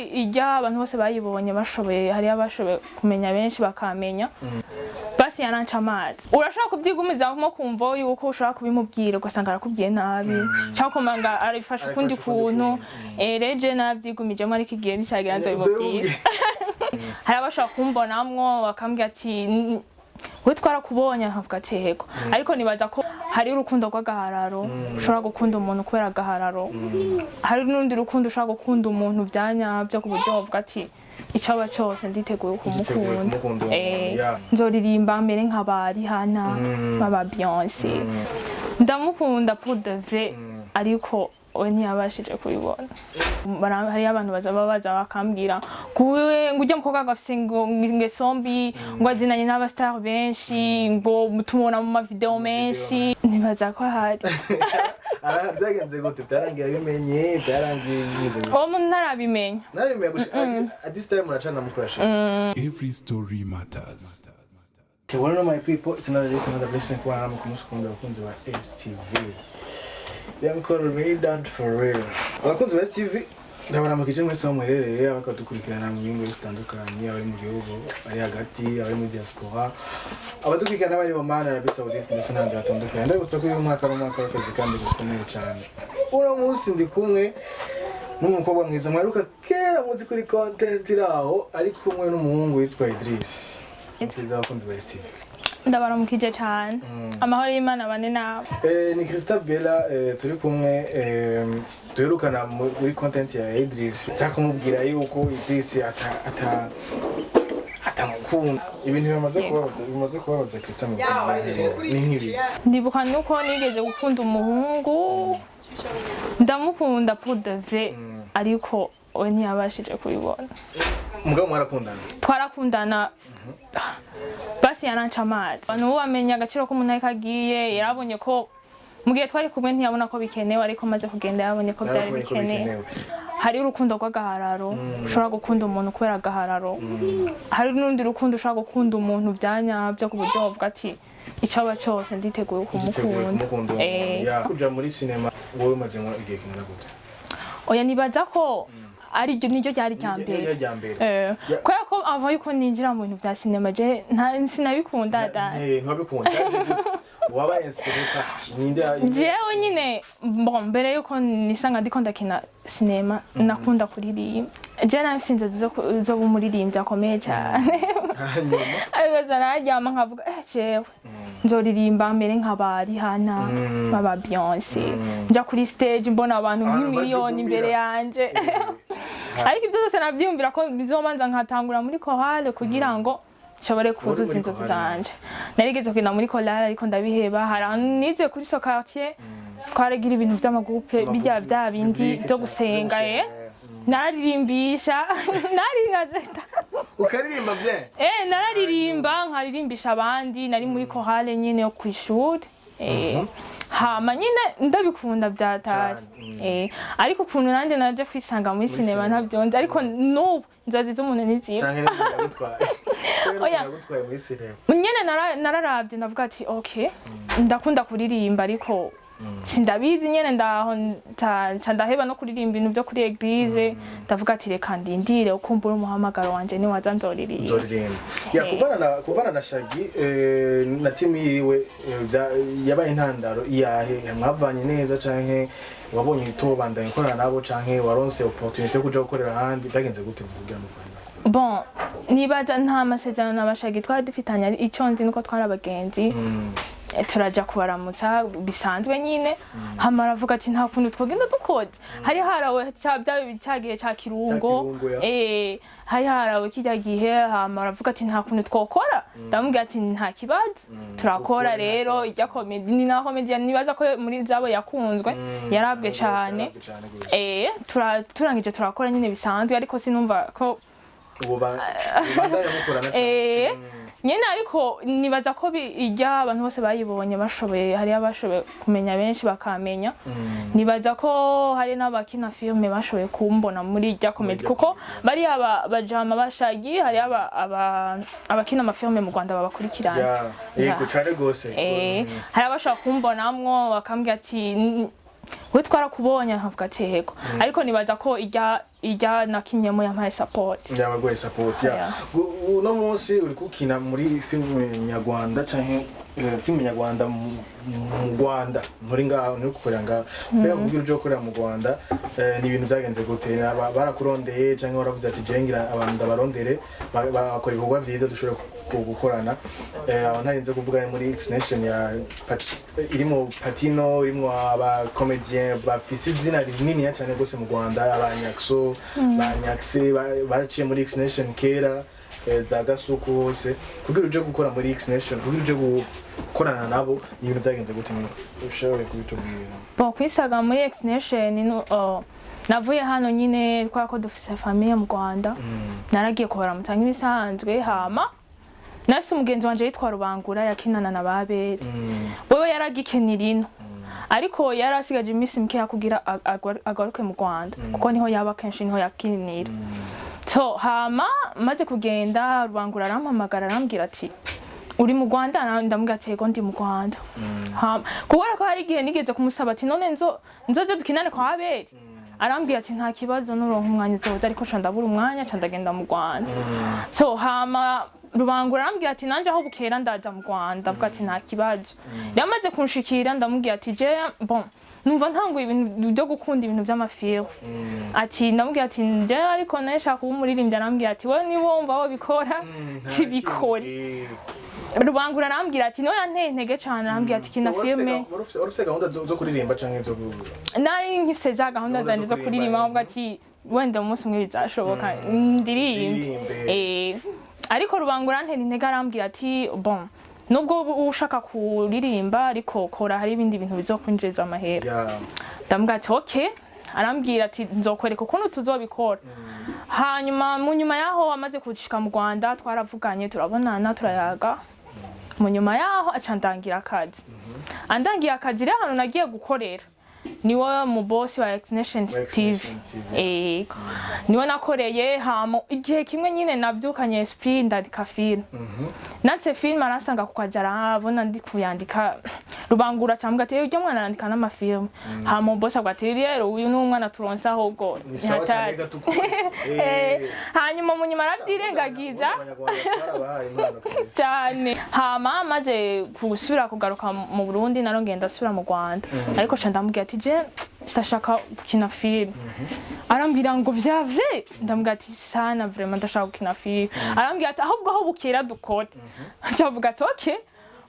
ijya abantu bose bayibonye bashoboye hari abashoboye kumenya benshi bakamenya basi yananca amazi urashaka kubyigumiza nko kumva yuko ushaka kubimubwira ugasanga arakubwiye nabi cyangwa kumanga arifasha ukundi kuntu reje nabyigumijemo ariko igihe nticyagira nzo bimubwira hari abashaka kumbonamwo bakambwira ati we twarakubonye nkavuga ati yego ariko nibaza ko hari urukundo rw'agahararo ushobora gukunda umuntu kubera agahararo hari n'undi rukundo ushobora gukunda umuntu byanyabyo ku buryo bavuga ati icaba cyose nditeguye kumukunda nzoririmba mbere nk'abari hana baba Beyonce ndamukunda pour de vrai ariko we ntiyabashije kubibona hari abantu baza bakambwira kuwe ngo ujye mukobwa gafise ingeso mbi ngo azinanye n'abastar benshi ngo tumubona mu mavideo menshi nibaza ko hari byagenze gute byarangiye bimenye byarangiye bivuze uwo muntu ntarabimenya at this time muracana mukurasha Every story matters. Okay, well, my people, it's another blessing kwa hama kumusukunda abakunzi wa STV. Them call me that for real. Abakunzi wa STV ndabona mukije mwese mwerereye abakadukurikirana mu bingo bitandukanye abari mu gihugu ari hagati abari mu diaspora abadukurikirana bari mu Mana Arabie Saoudite ndetse n'andi batandukanye ndabutsa ko uyu mwaka w'akazi kandi gukomeye cyane uno munsi ndi kumwe n'umukobwa mwiza mwaruka kera muzi kuri content iraho ari kumwe n'umuhungu witwa Idris. Nkiza abakunzi ba STV ndabaramukije cyane amahoro y'Imana bane nawe ni Christa Bella turi kumwe duherukana muri content ya Idris cyakumubwira yuko Idris atamukunda ibintu bimaze kubabaza Christa mu nk'ibi ndibuka nuko nigeze gukunda umuhungu ndamukunda pour de vrai ariko we ntiyabashije kubibona mugabo mwarakundana twarakundana basi yananca amazi abantu bamenya agaciro ko umuntu ariko agiye yarabonye ko mu gihe twari kumwe ntiyabona ko bikenewe ariko maze kugenda yabonye ko byari bikenewe hari urukundo rw'agahararo ushobora gukunda umuntu kubera agahararo hari n'undi rukundo ushobora gukunda umuntu byanyabyo ku buryo bavuga ati icaba cyose nditeguye kumukunda kuja muri cinema wowe umaze igihe kingana gute oya nibaza ko ari niryo ryari cyambere kubera ko ava yuko ninjira mu bintu bya cinema je sinabikunda ntibikunda waba inspireka ninde jewe nyine bon mbere yuko nisanga ndiko ndakina cinema nakunda kuririmba je nabisinze zo kumuririmbya akomeye cyane abibaza najyama nkavuga jewe nzoririmba mbere nk'abari hana baba Beyonce nja kuri stage mbona abantu nk'imiliyoni imbere yanje ariko ibyo byose nabyumvira ko bizomanza nkatangura muri chorale kugira ngo nshobore kuzuza inzozi zanje narigeze kugenda muri chorale ariko ndabiheba haranize kuri so quartier twaragira ibintu by'amagroupe bijya bya bindi byo gusenga naririmbisha naringazeta ukaririmba bye nararirimba nkaririmbisha abandi nari muri chorale nyine yo kwishuri hama nyine ndabikunda byataje ariko ukuntu nanjye naje kwisanga muri cinema ntabyonze ariko n'ubu nzazi z'umuntu niziba nagutwaye muri cinema nyine nararavye ndavuga ati okay ndakunda kuririmba ariko sindabizi nyene ndaho ndaheba no kuririmba ibintu byo kuri eglise ndavuga ati reka ndindire ukumbura umuhamagaro wanje ni waza nzoririmba ya kuvana na Shagi na team yiwe yabaye intandaro iyahe mwavanye neza canke wabonye itobandanye korana nabo canke waronse opportunity yo kuja gukorera handi byagenze gute kugira muvana bon nibaza nta masezerano n'abashagi twari dufitanye icyo nzi nuko twari abagenzi turaja kubaramutsa bisanzwe nyine hamara avuga ati nta kuntu twogenda dukoze hari harawe cyagihe cya kirungo hari harawe kijya gihe hamara avuga ati nta kuntu twokora ndamubwira ati nta kibazo turakora rero ijya comedy ni na comedy nibaza ko muri zabo yakunzwe yarabwe cyane turangije turakora nyine bisanzwe ariko sinumva ko nyene ariko nibaza ko ijya abantu bose bayibonye bashoboye hari abashoboye kumenya benshi bakamenya nibaza ko hari n'abakina filme bashoboye kumbona muri ijya comedy kuko bari abajama bashagi hari abakina amafilme mu Rwanda babakurikirana yego cyane gose hari abashaka kumbonamwo bakambwira ati we twarakubonye nkavuga ati yego ariko nibaza ko ijya ijya nakinyemo yampaye support yabagoye support ya uno munsi uri kukina muri film nyarwanda canke film nyarwanda mu Rwanda muri ngaho uri gukorera ngaho mbega kugira uje gukorera mu Rwanda ni ibintu byagenze gute barakurondeye canke waravuze ati jengira abantu ndabarondere bakora ibikorwa vyiza dushobora gukorana aho ntarinze kuvuga muri X Nation ya irimo Patino irimo aba comedian bafise izina rinini cyane gose mu Rwanda abanyakso banyaxe baciye muri X Nation kera za gasuku hose kugira uje gukora muri X Nation kugira uje gukorana nabo ibintu byagenze gute ushoboye kubitubwira bon kwisaga muri X Nation navuye hano nyine kwa ko dufise famille mu Rwanda naragiye kubara mutanga ibisanzwe hama nafise umugenzi wanje yitwa Rubangura yakinana na babere wewe yaragikenira ino ariko yarasigaje imisi mike kugira agaruke mu Rwanda kuko niho yaba kenshi niho yakinira so hama maze kugenda Rubangura arampamagara arambwira ati uri mu Rwanda ndamubwira ati yego ndi mu Rwanda hama kubera ko hari igihe nigeze kumusaba ati none nzoze dukinane kwa babere arambwira ati nta kibazo nuronka umwanya uzoza ariko ca ndabura umwanya ca ndagenda mu Rwanda so hama Rubangura arambwira ati nanje aho bukera ndaza mu Rwanda avuga ati nta kibazo yamaze kunshikira ndamubwira ati je bon numva ntanguye ibintu byo gukunda ibintu by'amafilm ati ndamubwira ati nje ariko nashaka kuba umuririmbyi arambwira ati we ni wumva wo bikora tibikore Rubangura arambwira ati no yanteye intege cyane arambwira ati kina filme urufise gahunda zo kuririmba canke zo nari nkifise za gahunda zanje zo kuririmba avuga ati wenda umunsi umwe bizashoboka ndirimbe ariko Rubangura antera intege arambwira ati bon nubwo ushaka kuririmba ariko kora hari ibindi bintu bizokwinjiriza amahera ndamubwira ati okay arambwira ati nzokwereka ukuntu tuzobikora hanyuma mu nyuma yaho amaze kushika mu Rwanda twaravuganye turabonana turayaga mu nyuma yaho acandangira akazi andangira akazi rero hano nagiye gukorera niwe mu boss wa X Nation TV niwe nakoreye hama igihe kimwe nyine nabyukanye esprit ndandika film natse film arasanga kukaza arabona ndi kuyandika Rubangura cyambwa ati ujye mwana arandika n'amafilm hama boss agwatiri rero uyu n'umwana turonsa ahubwo ntatazi hanyuma mu nyuma arabyirengagiza cyane hama maze gusubira kugaruka mu Burundi narongenda asubira mu Rwanda ariko ca ndamubwira ati je ndashaka gukina film arambwira ngo vyavye ndamubwira ati sana vraiment ndashaka gukina film arambwira ati ahubwo aho bukera dukora ndavuga ati okay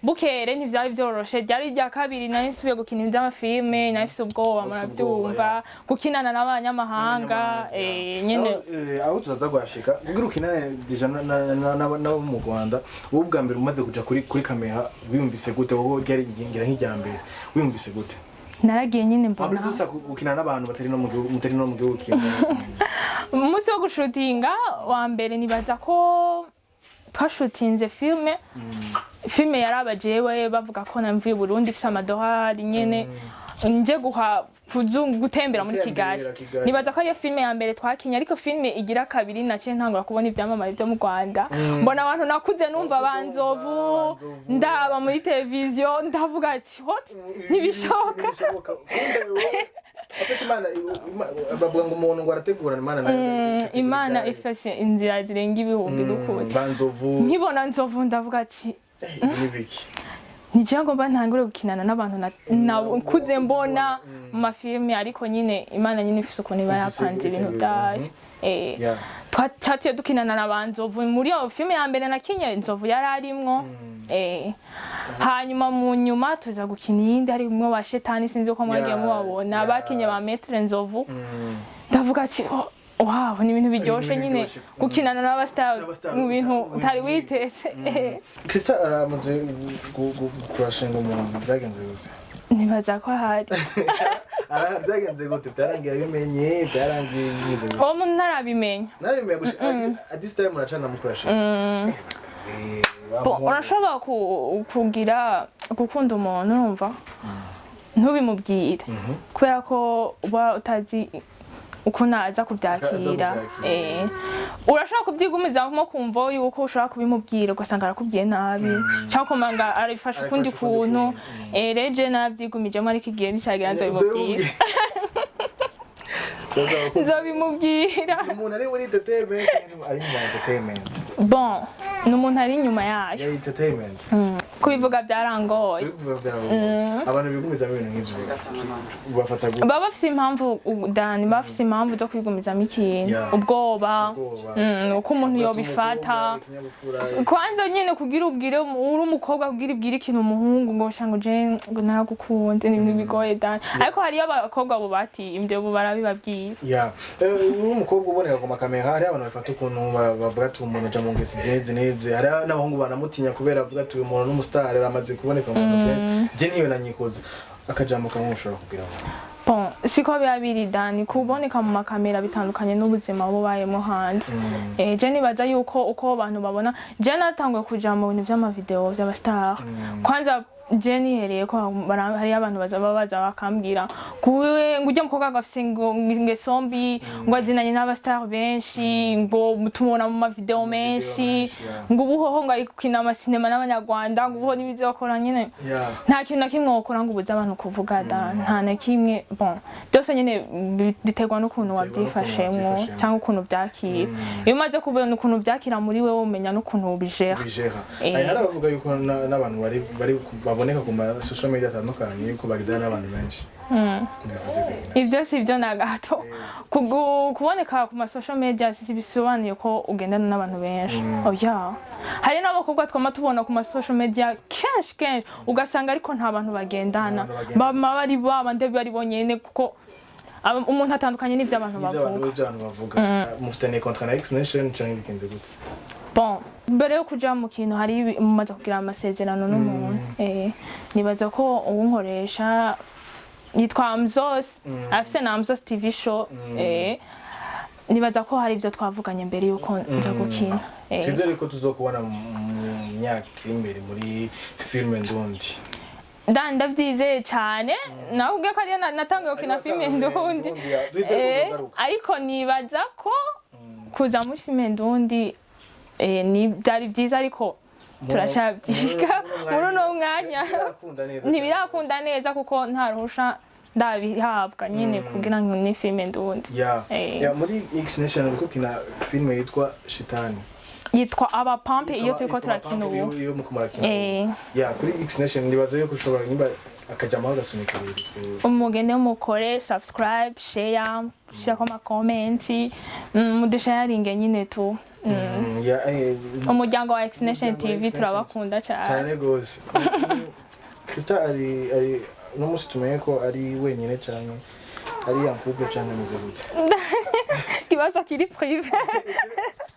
bukere ntivyari byoroshe ryari rya kabiri nari nsubiye gukina ivy'amafilme nafise ubwoba muravyumva gukinana n'abanyamahanga nyene aho tuzaza gwashika kugira ukinane dija nabo mu Rwanda ubu bwa mbere umaze kuja kuri kamera wiyumvise gute wowe ryari ngira nk'ijya mbere wiyumvise gute naragiye nyine mbona abizusa gukina n'abantu batari no mu gihugu kimwe umunsi wo gushutinga wa mbere nibaza ko twashutinze filme yarabajewe bavuga ko namvuye Burundi ifise amadolari nyene nje gutembera muri Kigali nibaza ko ari filme ya mbere twakinye ariko filme igira kabiri nace ntangura kubona ivyamamare byo mu Rwanda mbona abantu nakuze numva banzovu ndaba muri televiziyo ndavuga ati what nibishoka bavuga ngo umuntu ngo arategurana Imana ifase inzira zirenga ibihumbi dukuri nkibona nzovu ndavuga ati nijango ntangure gukinana n'abantu nakuze mbona mu mafilme ariko nyine Imana nyine ifise ukuntu iba yapanze ibintu byayo twatiye dukinana n'abanzovu muri iyo filme ya mbere nakinye inzovu yararimwo hanyuma mu nyuma tuza gukina iyindi hari umwe wa shetani sinzi uko mwagiye mubabona bakinye ba metre nzovu ndavuga ati wow ni ibintu biryoshe nyine gukinana n'abastar mu bintu utari witeze Christa aramaze kurashinga umuntu byagenze gute nibaza ko hari byagenze gute byarangiye bimenye byarangiye bimeze gute umuntu ntarabimenya at this time muracana mukurasha urashobora kugira gukunda umuntu urumva ntubimubwire kubera ko uba utazi ukuntu aza kubyakira urashobora kubyigumiza nko kumva yuko ushobora kubimubwira ugasanga arakubwiye nabi cyangwa kumanga arifasha ukundi kuntu reje nabyigumijemo ariko igihe nticyagera nzabimubwira nzobimubwira umuntu ari muri entertainment ari mu entertainment bon n'umuntu ari inyuma yayo ya entertainment kubivuga byarangoye abantu bigumiza ibintu nk'ivyo bafata baba bafise impamvu Dani bafise impamvu zo kwigumizamo ikintu ubwoba uko umuntu yobifata kwanza nyene kugira ubwire uri umukobwa kugira ibwire ikintu umuhungu ngo shango je ngo naragukunze ni ibintu bigoye Dani ariko hari abakobwa bo bati imvyo bo barabibabwira uri umukobwa uboneka ku makamera hari abantu bafata ukuntu bavuga ati umuntu aja mu ngesi neze hari n'abahungu banamutinya kubera bavuga ati uyu muntu n'umustar aramaze kuboneka mu bantu benshi je niyo nanyikoza akajambo kamwe ushobora kugira ngo bon siko byabiri Dani kuboneka mu makamera bitandukanye n'ubuzima bubayemo hanze je nibaza yuko uko abantu babona je natanguye kuja mu bintu by'amavideo by'abastar kwanza je nihereye ko hari abantu baza bakambwira kuwe ngo ujye mukobwa gafise ngesombi ngo azinanye n'abastar benshi ngo mutumona mu mavideo menshi ngo ubuhoho ngo ari kukina amasinema n'abanyarwanda ngo ubuho nibize bakora nyine nta kintu na kimwe wakora ngo ubuze abantu kuvuga nta na kimwe bon byose nyine biterwa n'ukuntu wabyifashemwo cyangwa ukuntu byakira iyo umaze kubona ukuntu byakira muri wewe umenya n'ukuntu ubijera hari abavuga yuko n'abantu bari baboneka ku ma social media atandukanye yuko bagidana n'abantu benshi ibyo si byo na gato kuboneka ku ma social media si bisobanuye ko ugendana n'abantu benshi oya hari n'abakobwa twama tubona ku ma social media kenshi ugasanga ariko nta bantu bagendana bama bari babande bari bonyene kuko umuntu atandukanye n'ivyo abantu bavuga mufitanye contrat na X Nation cyangwa bigenze gute bon mbere yo kuja mu kintu hari mumaze kugira amasezerano n'umuntu nibaza ko uwunkoresha yitwa Amzos afise na Amzos TV show nibaza ko hari ivyo twavuganye mbere yuko nza gukina Twizere ko tuzokubona mu myaka imbere muri filme ndundi ndabyizeye cyane nakubwiye ko ariyo natangiye gukina filme ndundi ariko nibaza ko kuza muri filme ndundi ni byari byiza ariko turashabyiga muri uno mwanya ntibirakunda neza kuko nta ruhusha ndabihabwa nyine kugira ngo ni filme ndundi muri X Nation ariko kina filme yitwa Shitani yitwa abapampe iyo turiko turakina ubu iyo mukumarakina kuri X Nation ndibaza yuko ushobora nimba akajama agasunika umugende mukore subscribe share shira ko ma comment mudusharinge nyine tu umuryango wa X Nation TV turabakunda cyane gose Christa ari no musi tumenye ko ari wenyine cyane ari yankubwe cyane muze gute kibazo kiri privé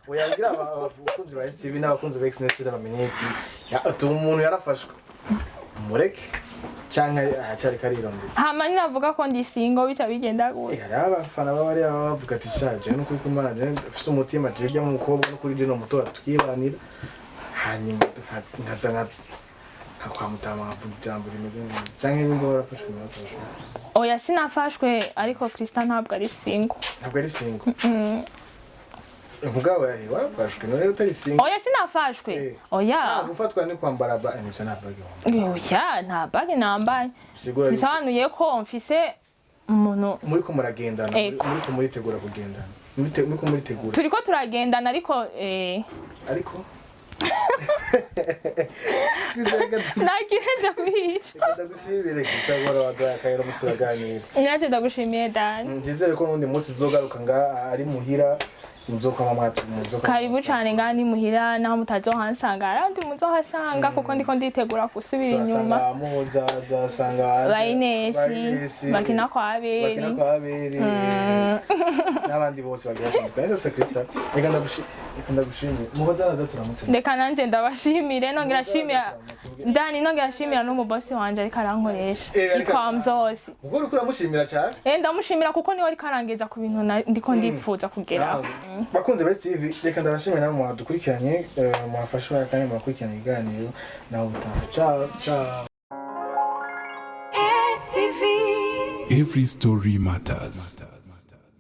Oyagira abakunzi ba STV n'abakunzi ba X Nation bamenye ati umuntu yarafashwe mureke cyangwa cyari karironde hama ninavuga ko ndi single bica bigenda gute hari abafana bari bavuga ati shaje no kuri kumana afite umutima tujya mu mukobwa no kuri je no muto tukibanira hanyuma nkaza kwa mutama avuga ijambo rimeze neza cyangwa nimba warafashwe n'abafashwe oya sinafashwe ariko Christa ntabwo ari single Mugawe warafashwe none utari single oya sinafashwe oya gufatwa ni kwambara ba n'ibyo ntabwo oya nta bag nambaye bisobanuye ko mfise umuntu muri ko muragendana muri ko muritegura kugendana muri ko muritegura turiko turagendana ariko nagireje kuhica ndagushimire kitagora wadakayira musuraganira ngaje ndagushimiye Dani ndizere ko nundi munsi zogaruka nga ari muhira karibu cyane ngani muhira naho mutazohansanga arandi muzohasanga kuko ndiko nditegura gusubira inyuma bayinesi bakina kwa aberi n'abandi bose bagira cyane se Christa reka ndagushimira muhozaza turamutse reka nanje ndabashimire nongera shimira Dani nongera shimira no mu boss wanje ariko arankoresha yitwa Amzos ubwo uri kuramushimira cyane ndamushimira kuko niwe ari karangeza ku bintu ndiko ndifuza kugeraho bakunze ba TV reka ndabashimira namwe mwadukurikiranye mwafashwa kandi mwakurikirana iganiro naho utaha ciao Every story matters.